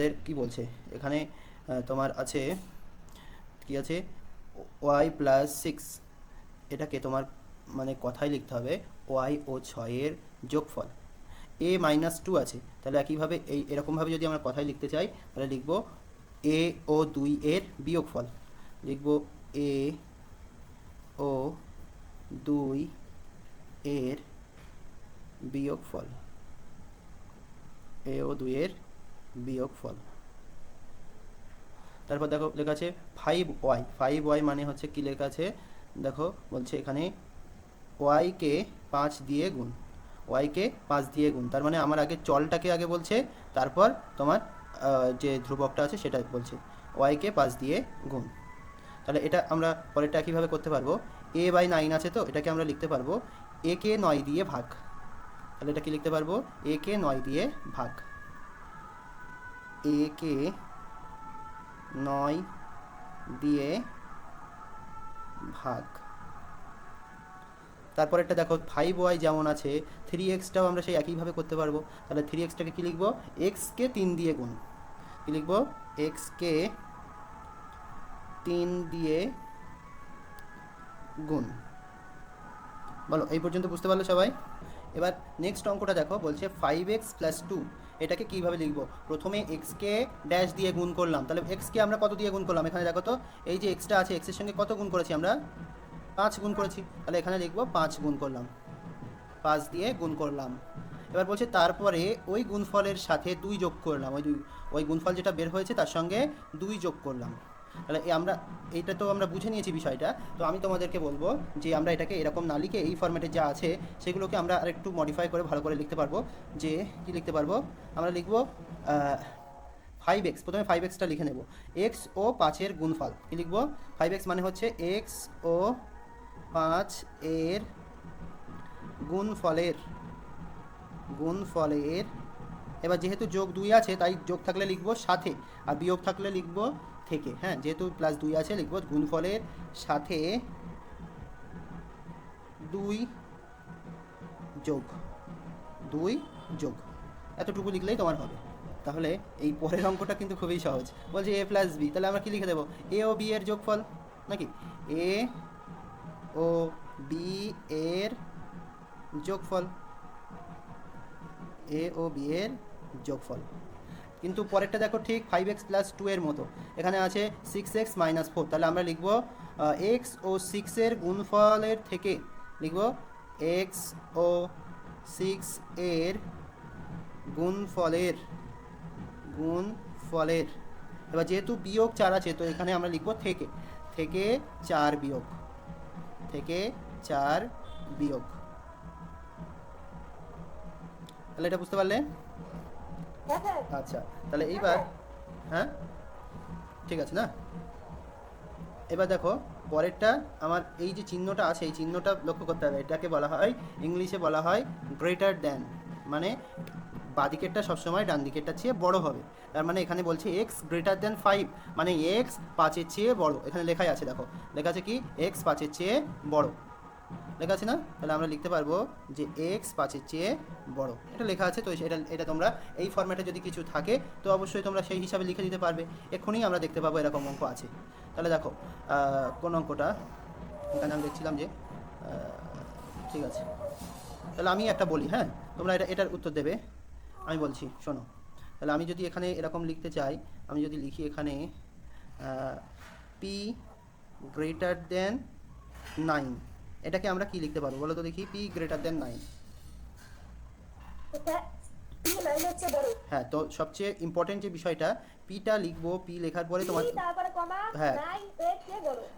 আমাদের কি বলছে এখানে তোমার আছে কি আছে ওয়াই প্লাস সিক্স, এটাকে তোমার মানে কথায় লিখতে হবে ওয়াই ও ছয়ের যোগফল। এ মাইনাস টু আছে, তাহলে একইভাবে এরকমভাবে যদি আমরা কথায় লিখতে চাই তাহলে লিখব এ ও দুই এর বিয়োগফল। লিখব এ ও দুই এর বিয়োগফল, এ ও দুই এর বিয়োগফল। তারপর দেখো লেখা আছে 5y, 5y মানে হচ্ছে কি লেখা আছে দেখো, বলছে এখানে ওয়াইকে 5 দিয়ে গুণ, ওয়াইকে 5 দিয়ে গুণ, তার মানে আমার আগে চলটাকে আগে বলছে, তারপর তোমার যে ধ্রুবকটা আছে সেটা বলছে ওয়াইকে 5 দিয়ে গুণ। তাহলে এটা আমরা পরেরটা কীভাবে করতে পারবো, a বাই 9 আছে তো এটাকে আমরা লিখতে পারবো a কে 9 দিয়ে ভাগ। তাহলে এটা কি লিখতে পারবো a কে 9 দিয়ে ভাগ, a কে 9 দিয়ে ভাগ। তারপর একটা দেখো 5y যেমন আছে 3xটাও আমরা সেই একইভাবে করতে পারবো। তাহলে 3xটাকে কী লিখবো, xকে 3 দিয়ে গুণ, কী লিখবো xকে 3 দিয়ে গুণ। বলো এই পর্যন্ত বুঝতে পারলে সবাই? এবার নেক্সট অঙ্কটা দেখো, বলছে 5x প্লাস 2, এটাকে কীভাবে লিখবো, প্রথমে এক্সকে ড্যাশ দিয়ে গুণ করলাম, তাহলে এক্সকে আমরা কত দিয়ে গুণ করলাম, এখানে দেখো তো এই যে এক্সটা আছে এক্সের সঙ্গে কত গুণ করেছি আমরা, 5 গুণ করেছি, তাহলে এখানে লিখবো 5 গুণ করলাম, 5 দিয়ে গুণ করলাম। এবার বলছে তারপরে ওই গুণফলের সাথে 2 যোগ করলাম, ওই গুণফল যেটা বের হয়েছে তার সঙ্গে 2 যোগ করলাম। তাহলে আমরা এইটা তো আমরা বুঝে নিয়েছি বিষয়টা, তো আমি তোমাদেরকে বলবো যে আমরা এটাকে এরকম না লিখে এই ফরম্যাটে যা আছে সেগুলোকে আমরা আরেকটু মডিফাই করে ভালো করে লিখতে পারবো। যে কি লিখতে পারবো, আমরা লিখবো 5x, প্রথমে 5xটা লিখে নেব, x ও 5-এর গুণফল, কি লিখবো 5x মানে হচ্ছে x ও 5 এর গুণফলের, এবার যেহেতু যোগ 2 আছে তাই যোগ থাকলে লিখবো সাথে, আর বিয়োগ থাকলে লিখবো থেকে। হ্যাঁ, যেহেতু প্লাস 2 আছে লিখবো গুণফলের সাথে 2 যোগ, এতটুকু লিখলেই তোমার হবে। তাহলে এই পরের অঙ্কটা কিন্তু খুবই সহজ, বলছে a প্লাস বি, তাহলে আমরা কি লিখে দেবো a ও b এর যোগফল, নাকি a ও b এর যোগফল, a ও b এর যোগফল। কিন্তু পরেরটা দেখো ঠিক 5x প্লাস 2 এর মতো, এখানে আছে 6x মাইনাস 4, তাহলে আমরা লিখবো x ও 6 এর গুণফলের থেকে, লিখবো x ও 6 এর গুণফলের, এবার যেহেতু বিয়োগ 4 আছে তো এখানে আমরা লিখবো থেকে, 4 বিয়োগ, 4 বিয়োগ। তাহলে এটা বুঝতে পারলে? আচ্ছা, তাহলে এইবার হ্যাঁ ঠিক আছে না। এবার দেখো পরেরটা, আমার এই যে চিহ্নটা আছে এই চিহ্নটা লক্ষ্য করতে হবে, এটাকে বলা হয় ইংলিশে বলা হয় গ্রেটার দ্যান, মানে বাঁদিকেরটা সবসময় ডান দিকেরটা চেয়ে বড় হবে। তার মানে এখানে বলছে এক্স গ্রেটার দ্যান 5, মানে এক্স 5-এর চেয়ে বড়, এখানে লেখাই আছে দেখো, লেখা আছে কি এক্স 5-এর চেয়ে বড়, লেখা আছে না। তাহলে আমরা লিখতে পারবো যে এক্স 5-এর চেয়ে বড়, এটা লেখা আছে। তো এটা তোমরা এই ফরম্যাটে যদি কিছু থাকে তো অবশ্যই তোমরা সেই হিসাবে লিখে দিতে পারবে, এক্ষুনি আমরা দেখতে পাবো এরকম অঙ্ক আছে। তাহলে দেখো কোন অঙ্কটা, এখানে আমি দেখছিলাম যে ঠিক আছে, তাহলে আমি একটা বলি, হ্যাঁ তোমরা এটার উত্তর দেবে, আমি বলছি শোনো। তাহলে আমি যদি এখানে এরকম লিখতে চাই, আমি যদি লিখি এখানে পি গ্রেটার দেন 9, এটাকে আমরা কি লিখতে পারবো বলো তো দেখি, পি গ্রেটার দেন 9। হ্যাঁ, তো সবচেয়ে ইম্পর্টেন্ট যে বিষয়টা পিটা লিখবো, পি লেখার পরে তোমার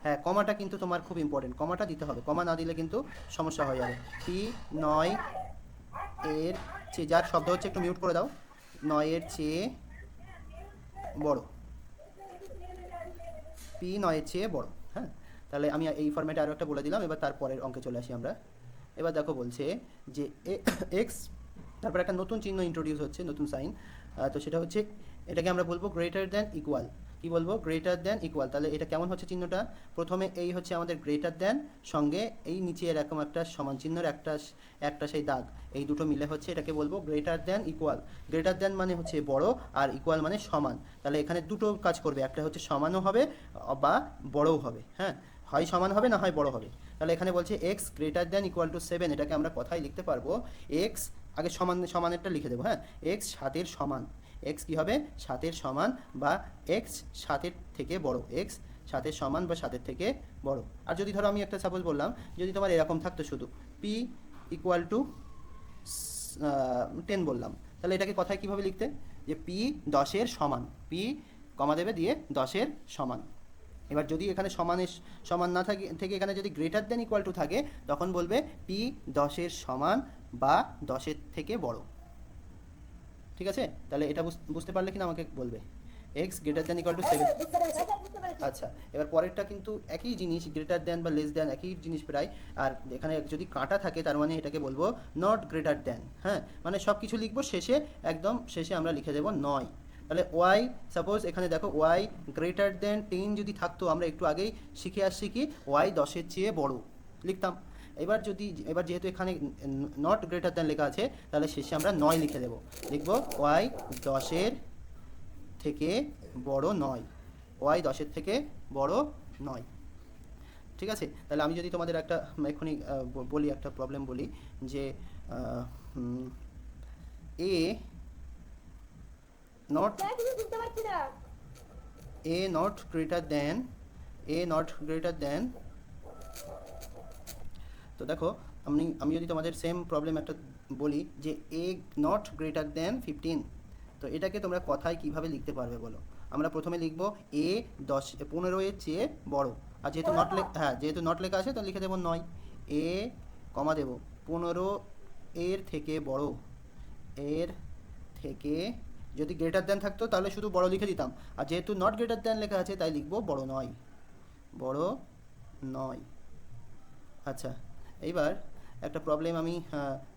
হ্যাঁ কমাটা কিন্তু তোমার খুব ইম্পর্টেন্ট, কমাটা দিতে হবে, কমা না দিলে কিন্তু সমস্যা হয়ে যাবে। পি 9 এর চেয়ে, যার শব্দ হচ্ছে একটু মিউট করে দাও, 9 এর চেয়ে বড়, পি 9 এর চেয়ে বড়। হ্যাঁ, তাহলে আমি এই ফরম্যাটে আরও একটা বলে দিলাম। এবার তারপরের অঙ্কে চলে আসি আমরা। এবার দেখো বলছে যে এক্স, তারপর একটা নতুন চিহ্ন ইন্ট্রোডিউস হচ্ছে, নতুন সাইন, তো সেটা হচ্ছে এটাকে আমরা বলবো গ্রেটার দ্যান ইকুয়াল। কি বলবো, গ্রেটার দ্যান ইকুয়াল। তাহলে এটা কেমন হচ্ছে চিহ্নটা, প্রথমে এই হচ্ছে আমাদের গ্রেটার দ্যান, সঙ্গে এই নিচে এরকম একটা সমান চিহ্নের একটা একটা সেই দাগ, এই দুটো মিলে হচ্ছে এটাকে বলবো greater than equal. Greater than মানে হচ্ছে বড়, আর ইকুয়াল মানে সমান। তাহলে এখানে দুটো কাজ করবে, একটা হচ্ছে সমানও হবে বা বড়ও হবে, হ্যাঁ, হয় সমান হবে না হয় বড় হবে। তাহলে এখানে বলছে x greater than equal two 7, এটাকে আমরা কথায় লিখতে পারবো এক্স, আগে সমান সমানেরটা লিখে দেবো, হ্যাঁ, এক্স 7-এর সমান। এক্স কী হবে, 7-এর সমান বা এক্স 7-এর থেকে বড়, এক্স 7-এর সমান বা 7-এর থেকে বড়। আর যদি ধরো আমি একটা সাপোজ বললাম, যদি তোমার এরকম থাকতো শুধু পি ইকুয়াল টু 10 বললাম, তাহলে এটাকে কথায় কীভাবে লিখতে, যে পি 10-এর সমান, পি কমা দেবে দিয়ে 10-এর সমান। এবার যদি এখানে সমান না থাকে থেকে এখানে যদি গ্রেটার দ্যান ইকুয়াল টু থাকে, তখন বলবে পি 10-এর সমান বা 10-এর থেকে বড়। ঠিক আছে, তাহলে এটা বুঝতে পারলে কিনা আমাকে বলবে। X greater than equal two 7। আচ্ছা, এবার পরেরটা কিন্তু একই জিনিস, গ্রেটার দ্যান বা লেস দ্যান একই জিনিস প্রায়। আর এখানে যদি কাঁটা থাকে তার মানে এটাকে বলবো নট গ্রেটার দ্যান, হ্যাঁ, মানে সব কিছু লিখবো শেষে, একদম শেষে আমরা লিখে দেবো নয়। তাহলে ওয়াই, সাপোজ এখানে দেখো ওয়াই গ্রেটার দ্যান 10 যদি থাকতো, আমরা একটু আগেই শিখে আসছি কি ওয়াই 10-এর চেয়ে বড় লিখতাম। এবার যেহেতু এখানে নট গ্রেটার দ্যান লেখা আছে, তাহলে শেষে আমরা 9 লিখে দেবো, লিখবো ওয়াই 10-এর থেকে বড় নয়, ওয়াই 10-এর থেকে বড় নয়। ঠিক আছে, তাহলে আমি যদি তোমাদের একটা এক্ষুনি বলি, একটা প্রবলেম বলি, যে এ নট গ্রেটার দ্যান, তো দেখো আমি যদি তোমাদের সেম প্রবলেম একটা বলি যে এ নট গ্রেটার দ্যান 15, তো এটাকে তোমরা কথায় কিভাবে লিখতে পারবে বলো। আমরা প্রথমে লিখবো এ 15-এর চেয়ে বড়, আর যেহেতু যেহেতু নট লেখা আছে, তো লিখে দেবো 9, এ কমা দেবো 15-এর থেকে বড়, এর থেকে, যদি গ্রেটার দ্যান থাকতো তাহলে শুধু বড় লিখে দিতাম, আর যেহেতু নট গ্রেটার দ্যান লেখা আছে তাই লিখবো বড় নয়। আচ্ছা, এইবার একটা প্রবলেম আমি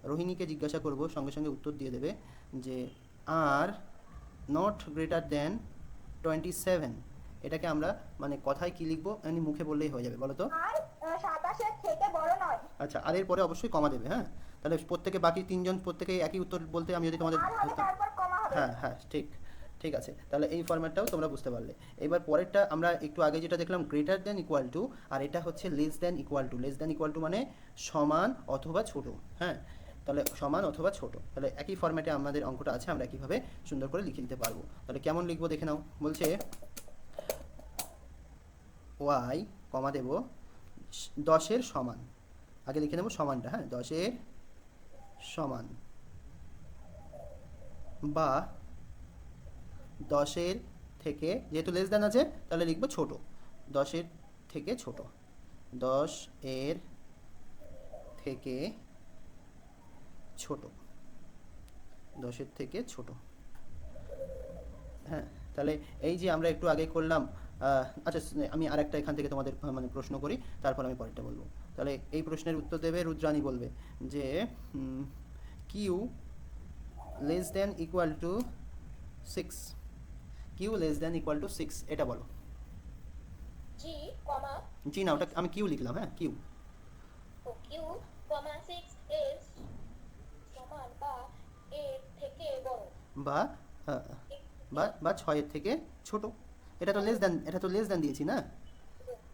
রোহিণীকে জিজ্ঞাসা করব, সঙ্গে সঙ্গে উত্তর দিয়ে দেবে, যে আর নট গ্রেটার দ্যান 27, এটাকে আমরা মানে কথায় কি লিখবো, এমনি মুখে বললেই হয়ে যাবে, বলো তো। আর 27-এর থেকে বড় নয়। আচ্ছা, আর এর পরে অবশ্যই কমা দেবে, হ্যাঁ, তাহলে প্রত্যেকে বাকি তিনজন প্রত্যেকেই একই উত্তর বলতে, আমি যদি তোমাদের, তারপর কমা হবে। হ্যাঁ ঠিক আছে, তাহলে এই ফরম্যাটটাও তোমরা বুঝতে পারলে। এবার পরেরটা আমরা একটু আগে যেটা দেখলাম গ্রেটার দ্যান ইকুয়াল টু, আর এটা হচ্ছে less than equal two. Less than equal two মানে সমান অথবা ছোট, হ্যাঁ, তাহলে সমান অথবা ছোট, তাহলে একই ফরম্যাটে আমাদের অঙ্কটা আছে, আমরা একইভাবে সুন্দর করে লিখে দিতে পারবো। তাহলে কেমন লিখবো দেখে নাও, বলছে ওয়াই কমা দেব 10-এর সমান, আগে লিখে নেব সমানটা, হ্যাঁ, 10-এর সমান বা 10-এর থেকে, যেহেতু লেস দ্যান আছে তাহলে লিখবো ছোট, 10-এর থেকে ছোট, 10-এর থেকে ছোট, 10-এর থেকে ছোট, হ্যাঁ। তাহলে এই যে আমরা একটু আগে করলাম, আচ্ছা আমি আরেকটা এখান থেকে তোমাদের মানে প্রশ্ন করি, তারপর আমি পরেরটা বলবো। তাহলে এই প্রশ্নের উত্তর দেবে রুদ্রাণী, বলবে যে Q less than equal to 6, Q less than equal to 6, এটা বলো। জি না, ওটা আমি কিউ লিখলাম, হ্যাঁ, কিউ, কিউ 6 এর সমান বা এর থেকে বড়, বা বা 6-এর থেকে ছোট। এটা তো লেস দ্যান দিয়েছি না,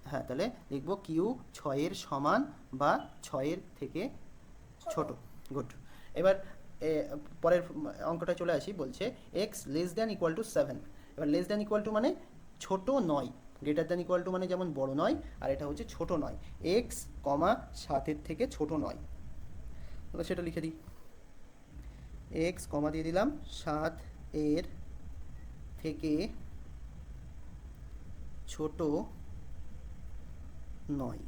হ্যাঁ, তাহলে লিখবো কিউ 6-এর সমান বা 6-এর থেকে ছোট। গুড। এবার পরের অঙ্কটা চলে আসি, বলছে x less than equal two 7। এবার লেস দ্যান ইকুয়াল টু মানে ছোট নয়, গ্রেটার দ্যান ইকুয়াল টু মানে যেমন বড় নয়, আর এটা হচ্ছে ছোট নয়, এক্স কমা 7-এর থেকে ছোট নয়, তাহলে সেটা লিখে দিই, এক্স কমা দিয়ে দিলাম 7-এর থেকে ছোট নয়,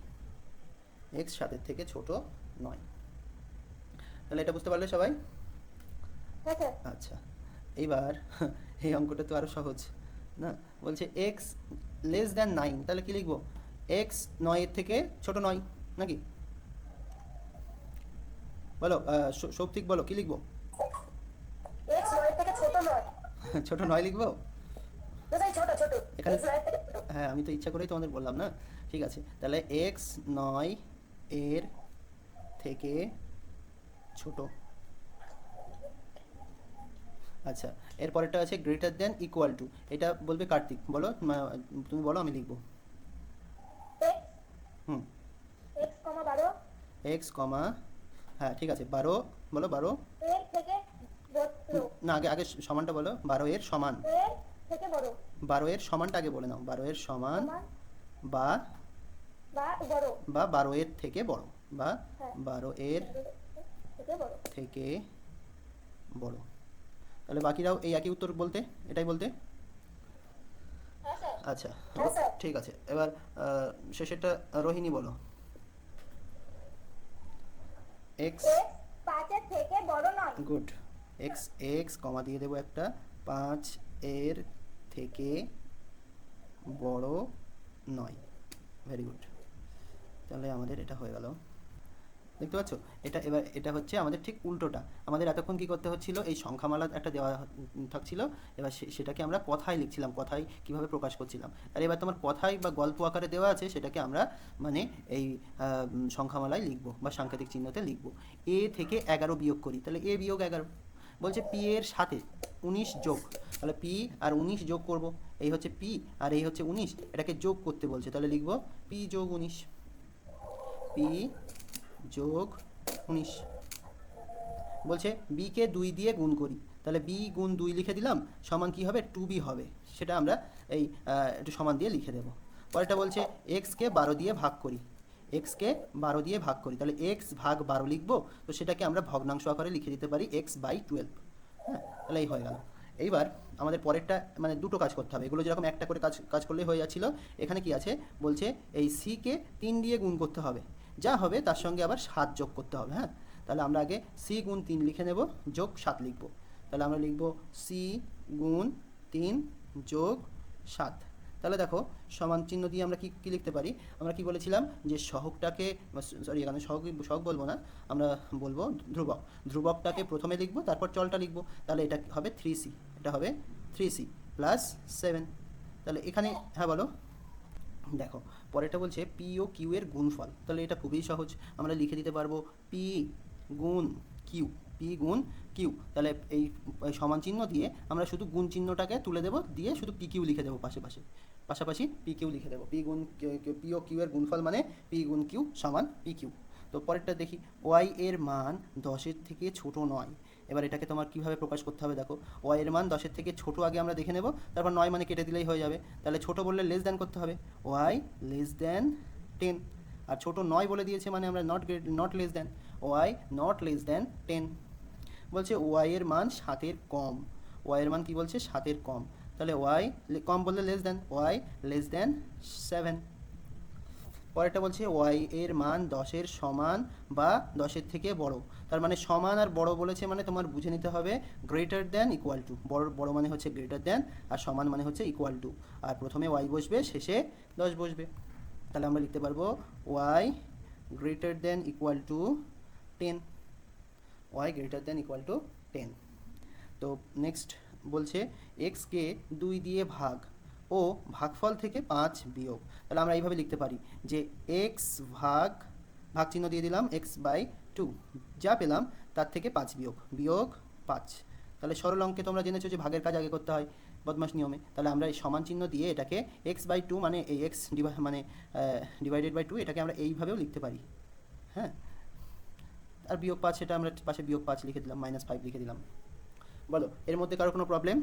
এক্স 7-এর থেকে ছোট নয়। তাহলে এটা বুঝতে পারলে সবাই? আচ্ছা, এইবার এই অঙ্কটা তো আরও সহজ না, বলছে এক্স লেস দ্যান 9, তাহলে কি লিখবো, এক্স 9-এর থেকে ছোট নয় নাকি, বলো সৌপ্তিক, বলো কি লিখবো, এক্স 9 থেকে ছোট নয়, ছোট নয় লিখবো, ছোট ছোট এখানে x y-এর থেকে ছোট হ্যাঁ, আমি তো ইচ্ছা করেই তোমাদের বললাম না। ঠিক আছে, তাহলে এক্স নয় এর থেকে ছোট। আচ্ছা, এরপরেরটা আছে গ্রেটার দেন ইকুয়াল টু। এটা বলবে কার্তিক, বলো তুমি বলো, আমি লিখবো। x হুম। x, 12 এক্স কমা, হ্যাঁ ঠিক আছে, 12 বলো, 12 এর থেকে বড় না, আগে আগে সমানটা বলো, 12 এর সমান। এর থেকে বড় 12 এর সমানটা আগে বলে নাও, 12 এর সমান সমান বা বা বড় 12 এর থেকে বড়, বা হ্যাঁ 12 এর থেকে বড়। থেকে বড়। তাহলে বাকিরাও এই একই উত্তর বলতে, এটাই বলতে। হ্যাঁ স্যার। আচ্ছা, হ্যাঁ স্যার। ঠিক আছে, এবার শেষেরটা রোহিণী বলো। এক্স, x 5 এর থেকে বড় নয়। গুড। এক্স, এক্স কমা দিয়ে দেবো একটা, 5 এর থেকে বড় নয়। Very good. তাহলে আমাদের এটা হয়ে গেল, দেখতে পাচ্ছ? এটা এবার এটা হচ্ছে আমাদের ঠিক উল্টোটা। আমাদের এতক্ষণ কি করতে হচ্ছিল, এই সংখ্যামালা একটা দেওয়া থাকছিল, এবার সেটাকে আমরা কথায় লিখছিলাম, কথায় কিভাবে প্রকাশ করছিলাম। আর এবার তোমার কথায় বা গল্প আকারে দেওয়া আছে, সেটাকে আমরা মানে এই সংখ্যামালায় লিখব বা সাংকেতিক চিহ্নতে লিখব। এ থেকে 11 বিয়োগ করি, তাহলে এ বিয়োগ 11। বলছে পি এর সাথে 19 যোগ, তাহলে পি আর 19 যোগ করব। এই হচ্ছে পি আর এই হচ্ছে 19, এটাকে যোগ করতে বলছে, তাহলে লিখব পি যোগ 19। পি যোগ 19। বলছে বিকে 2 দিয়ে গুণ করি, তাহলে বি গুণ 2 লিখে দিলাম, সমান কি হবে, 2b হবে। সেটা আমরা এই একটু সমান দিয়ে লিখে দেবো। পরেরটা বলছে এক্সকে 12 দিয়ে ভাগ করি, এক্সকে 12 দিয়ে ভাগ করি, তাহলে এক্স ভাগ 12 লিখবো, তো সেটাকে আমরা ভগ্নাংশ আকারে লিখে দিতে পারি x/12। হ্যাঁ, তাহলে এই হয়ে গেল। এইবার আমাদের পরেরটা মানে দুটো কাজ করতে হবে, এগুলো যেরকম একটা করে কাজ কাজ করলেই হয়ে যাচ্ছিল, এখানে কি আছে বলছে এই সিকে 3 দিয়ে গুণ করতে হবে, যা হবে তার সঙ্গে আবার 7 যোগ করতে হবে। হ্যাঁ, তাহলে আমরা আগে সি গুণ 3 লিখে নেব, যোগ 7 লিখব। তাহলে আমরা লিখব সি গুণ 3 যোগ 7। তাহলে দেখো সমান চিহ্ন দিয়ে আমরা কি কি লিখতে পারি, আমরা কি বলেছিলাম যে সহগটাকে, সরি এখানে সহগ বলবো না, আমরা বলবো ধ্রুবক। ধ্রুবকটাকে প্রথমে লিখব, তারপর চলটা লিখব, তাহলে এটা হবে 3c, এটা হবে 3c প্লাস 7। তাহলে এখানে হ্যাঁ বলো। দেখো পরেরটা বলছে পি ও কিউ এর গুণফল, তাহলে এটা খুবই সহজ, আমরা লিখে দিতে পারবো পি গুণ কিউ, পি গুণ কিউ। তাহলে এই সমান চিহ্ন দিয়ে আমরা শুধু গুণ চিহ্নটাকে তুলে দেবো, দিয়ে শুধু পি কিউ লিখে দেবো পাশাপাশি পি কিউ লিখে দেবো। পি ও কিউ এর গুণফল মানে পি গুণ কিউ সমান পি কিউ। তো পরেরটা দেখি, ওয়াই এর মান 10-এর থেকে ছোট নয়। এবার এটাকে তোমার কীভাবে প্রকাশ করতে হবে, দেখো ওয়াই এর মান 10-এর থেকে ছোট আগে আমরা দেখে নেব, তারপর 9 মানে কেটে দিলেই হয়ে যাবে। তাহলে ছোট বললে লেস দ্যান করতে হবে, ওয়াই লেস দ্যান 10। আর ছোট নয় বলে দিয়েছে মানে আমরা not less than, Y not less than 10। বলছে ওয়াই এর মান 7-এর কম, ওয়াই এর মান কি বলছে, 7-এর কম, তাহলে ওয়াই কম বললে less than, Y less than 7। পরেরটা বলছে ওয়াই এর মান 10-এর সমান বা 10-এর থেকে বড়। তার মানে সমান আর বড় বলেছে মানে তোমার বুঝে নিতে হবে গ্রেটার দ্যান ইকুয়াল টু। বড় মানে হচ্ছে গ্রেটার দ্যান, আর সমান মানে হচ্ছে ইকুয়াল টু, আর প্রথমে ওয়াই বসবে, শেষে 10 বসবে। তাহলে আমরা লিখতে পারবো Y greater than equal to 10, Y greater than equal to 10। তো নেক্সট বলছে এক্সকে 2 দিয়ে ভাগ ও ভাগফল থেকে 5 বিয়োগ। তাহলে আমরা এইভাবে লিখতে পারি যে এক্স ভাগ চিহ্ন দিয়ে দিলাম x/2, যা পেলাম তার থেকে 5 বিয়োগ 5। তাহলে সরল অঙ্কে তোমরা জেনেছো যে ভাগের কাজ আগে করতে হয় বদমাশ নিয়মে, তাহলে আমরা এই সমান চিহ্ন দিয়ে এটাকে x/2 মানে এই x মানে ডিভাইডেড বাই 2, এটাকে আমরা এইভাবেও লিখতে পারি। হ্যাঁ, আর বিয়োগ 5, সেটা আমরা পাশে বিয়োগ 5 লিখে দিলাম, -5 লিখে দিলাম। বলো এর মধ্যে কারো কোনো প্রবলেম?